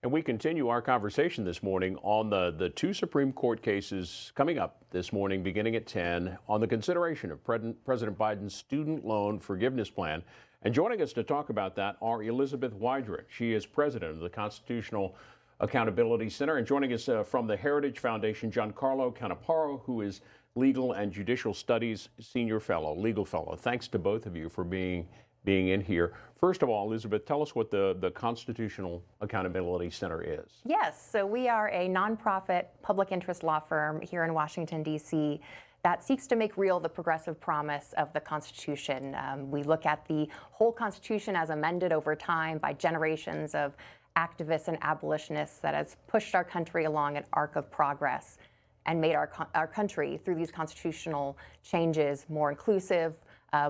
And we continue our conversation this morning on the two Supreme Court cases coming up this morning, beginning at 10, on the consideration of President Biden's student loan forgiveness plan. And joining us to talk about that are Elizabeth Wydra. She is president of the Constitutional Accountability Center. And joining us from the Heritage Foundation, Giancarlo Canaparo, who is Legal and Judicial Studies Senior Fellow, Legal Fellow. Thanks to both of you for being in here. First of all, Elizabeth, tell us what the Constitutional Accountability Center is. Yes, so we are a nonprofit public interest law firm here in Washington, D.C. that seeks to make real the progressive promise of the Constitution. We look at the whole Constitution as amended over time by generations of activists and abolitionists that has pushed our country along an arc of progress and made our country, through these constitutional changes, more inclusive,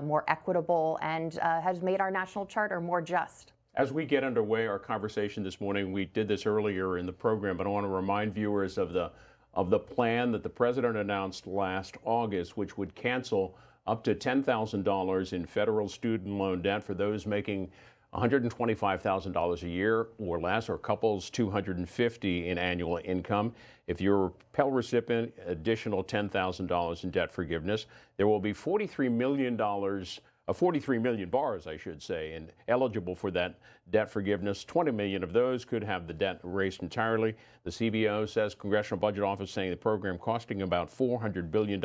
more equitable, and has made our national charter more just. As we get underway our conversation this morning, we did this earlier in the program, but I want to remind viewers of the plan that the president announced last August, which would cancel up to $10,000 in federal student loan debt for those making $125,000 a year or less, or couples $250,000 in annual income. If you're a Pell recipient, additional $10,000 in debt forgiveness. There will be $43 million, 43 million borrowers, I should say, and eligible for that debt forgiveness. 20 million of those could have the debt erased entirely. The CBO says, Congressional Budget Office, saying the program costing about $400 billion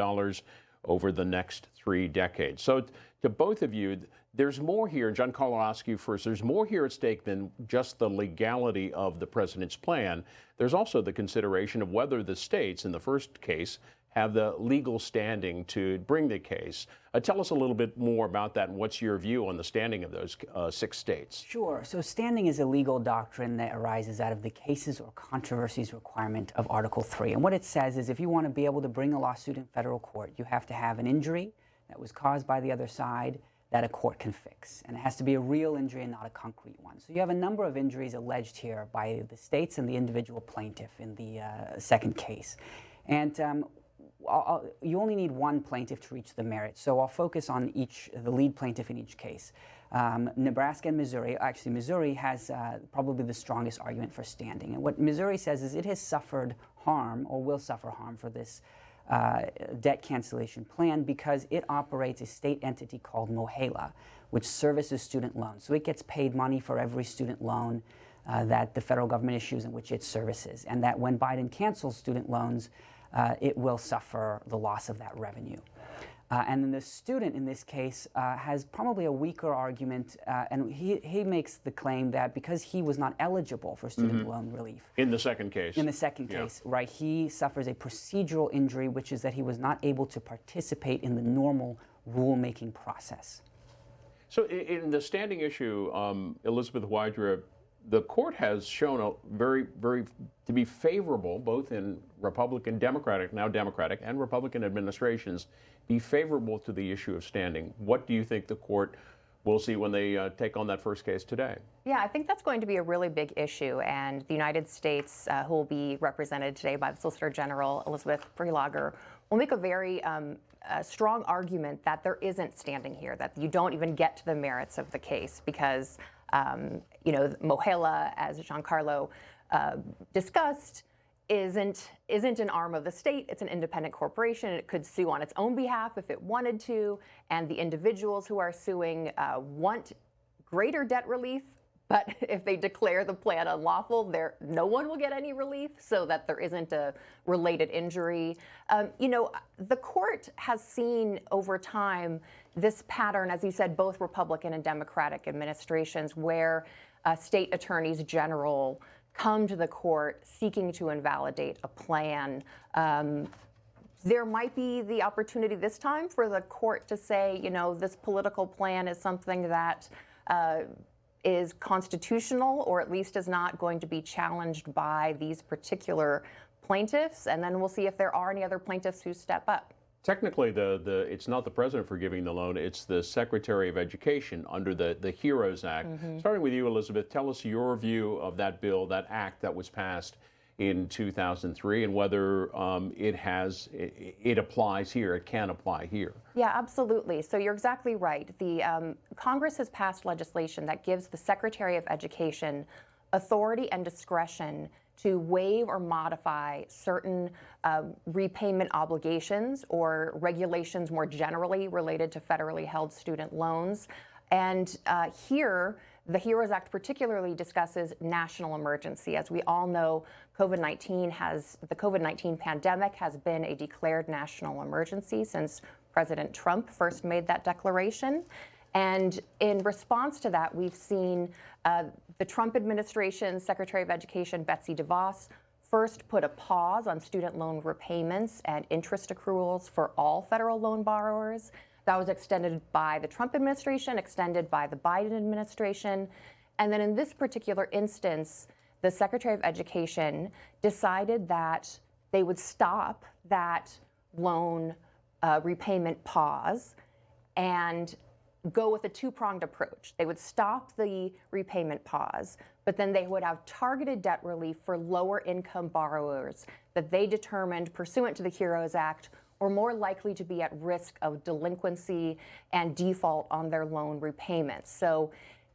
over the next 3 decades. So to both of you, there's more here, and Giancarlo, I'll ask you first, there's more here at stake than just the legality of the president's plan. There's also the consideration of whether the states, in the first case, have the legal standing to bring the case. Tell us a little bit more about that, and what's your view on the standing of those 6 states? Sure. So standing is a legal doctrine that arises out of the cases or controversies requirement of Article 3. And what it says is if you want to be able to bring a lawsuit in federal court, you have to have an injury that was caused by the other side that a court can fix. And it has to be a real injury and not a concrete one. So you have a number of injuries alleged here by the states and the individual plaintiff in the second case. And you only need one plaintiff to reach the merits. So I'll focus on the lead plaintiff in each case. Nebraska and Missouri, actually Missouri has probably the strongest argument for standing. And what Missouri says is it has suffered harm or will suffer harm for this debt cancellation plan because it operates a state entity called MOHELA, which services student loans. So it gets paid money for every student loan that the federal government issues in which it services. And that when Biden cancels student loans, it will suffer the loss of that revenue. And then the student in this case has probably a weaker argument, and he makes the claim that because he was not eligible for student loan relief. In the second case. In the second case, right, he suffers a procedural injury, which is that he was not able to participate in the normal rulemaking process. So in the standing issue, Elizabeth Wydra, the court has shown a very to be favorable, both in Democratic and Republican administrations, be favorable to the issue of standing. What do you think the court will see when they take on that first case today? Yeah, I think that's going to be a really big issue, and the United States, who will be represented today by the Solicitor General Elizabeth Freelager, will make a very strong argument that there isn't standing here, that you don't even get to the merits of the case because MOHELA, as Giancarlo discussed, isn't an arm of the state. It's an independent corporation. It could sue on its own behalf if it wanted to, and the individuals who are suing want greater debt relief, but if they declare the plan unlawful, no one will get any relief, so that there isn't a related injury. The court has seen over time this pattern, as you said, both Republican and Democratic administrations, where state attorneys general come to the court seeking to invalidate a plan. There might be the opportunity this time for the court to say, this political plan is something that is constitutional, or at least is not going to be challenged by these particular plaintiffs, and then we'll see if there are any other plaintiffs who step up. Technically, it's not the president forgiving the loan, it's the Secretary of Education under the HEROES Act. Starting with you, Elizabeth, tell us your view of that bill, that act that was passed in 2003, and whether it applies here, it can apply here. Yeah, absolutely. So you're exactly right. The Congress has passed legislation that gives the Secretary of Education authority and discretion to waive or modify certain repayment obligations or regulations more generally related to federally held student loans. And here, the HEROES Act particularly discusses national emergency. As we all know, the COVID-19 pandemic has been a declared national emergency since President Trump first made that declaration. And in response to that, we've seen the Trump administration's Secretary of Education, Betsy DeVos, first put a pause on student loan repayments and interest accruals for all federal loan borrowers. That was extended by the Trump administration, extended by the Biden administration. And then in this particular instance, the Secretary of Education decided that they would stop that loan repayment pause and go with a two-pronged approach. They would stop the repayment pause, but then they would have targeted debt relief for lower income borrowers that they determined pursuant to the HEROES Act or more likely to be at risk of delinquency and default on their loan repayments. So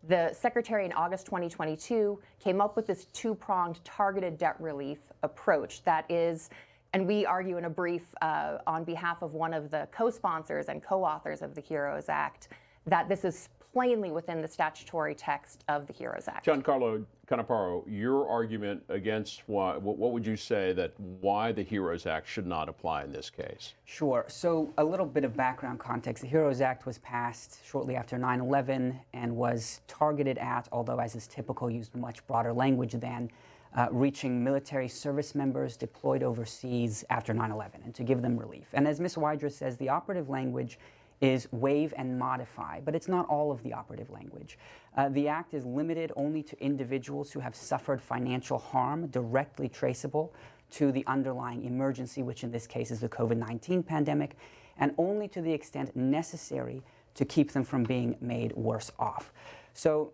the Secretary in August 2022 came up with this two-pronged targeted debt relief approach that is, and we argue in a brief on behalf of one of the co-sponsors and co-authors of the HEROES Act, that this is plainly within the statutory text of the HEROES Act. Giancarlo Canaparo, your argument against what would you say that why the HEROES Act should not apply in this case? Sure. So a little bit of background context. The HEROES Act was passed shortly after 9/11 and was targeted at, although as is typical, used much broader language than reaching military service members deployed overseas after 9/11 and to give them relief. And as Ms. Wydra says, the operative language is waive and modify, but it's not all of the operative language. The Act is limited only to individuals who have suffered financial harm directly traceable to the underlying emergency, which in this case is the COVID-19 pandemic, and only to the extent necessary to keep them from being made worse off. So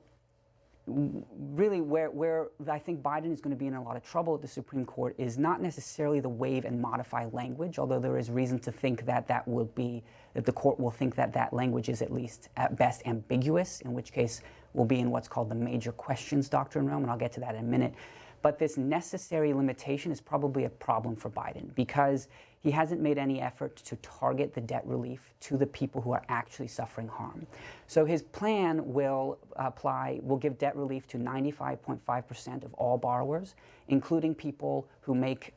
really where I think Biden is going to be in a lot of trouble at the Supreme Court is not necessarily the waive and modify language, although there is reason to think that that the court will think that that language is at least at best ambiguous, in which case we'll be in what's called the major questions doctrine realm, and I'll get to that in a minute. But this necessary limitation is probably a problem for Biden because he hasn't made any effort to target the debt relief to the people who are actually suffering harm. So his plan will give debt relief to 95.5% of all borrowers, including people who make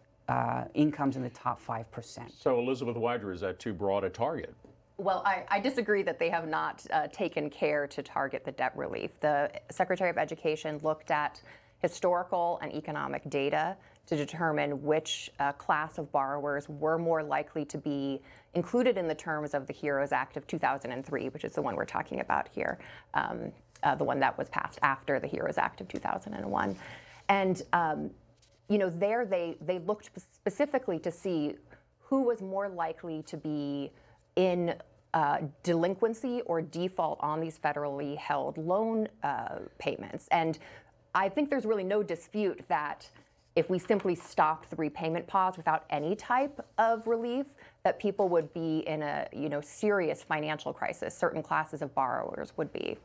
incomes in the top 5%. So Elizabeth Wydra, is that too broad a target? Well, I disagree that they have not taken care to target the debt relief. The Secretary of Education looked at historical and economic data to determine which class of borrowers were more likely to be included in the terms of the HEROES Act of 2003, which is the one we're talking about here, the one that was passed after the HEROES Act of 2001. And you know, there they looked specifically to see who was more likely to be in delinquency or default on these federally held loan payments. And I think there's really no dispute that if we simply stopped the repayment pause without any type of relief, that people would be in a serious financial crisis. Certain classes of borrowers would be.